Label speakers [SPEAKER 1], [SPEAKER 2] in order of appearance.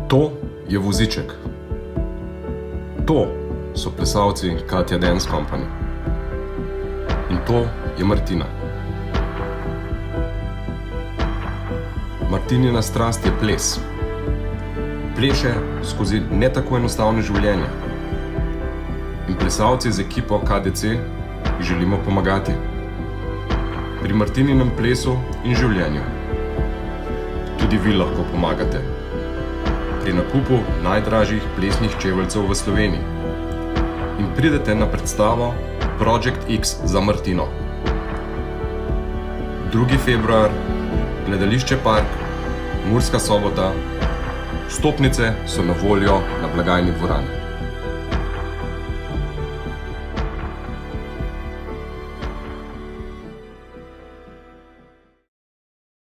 [SPEAKER 1] To je voziček. To so plesalci Katja Dance Company. In to je Martina. Martinina strast je ples. Pleše skozi ne tako enostavno življenje. In plesalci z ekipo KDC ji želimo pomagati. Pri Martininem plesu in življenju. Tudi vi lahko pomagate. Pri nakupu najdražjih plesnih čeveljcev v Sloveniji. In pridete na predstavo Project X za Martino. 2. februar, Gledališče Park, Murska Sobota. Vstopnice so na voljo na blagajni dvorani.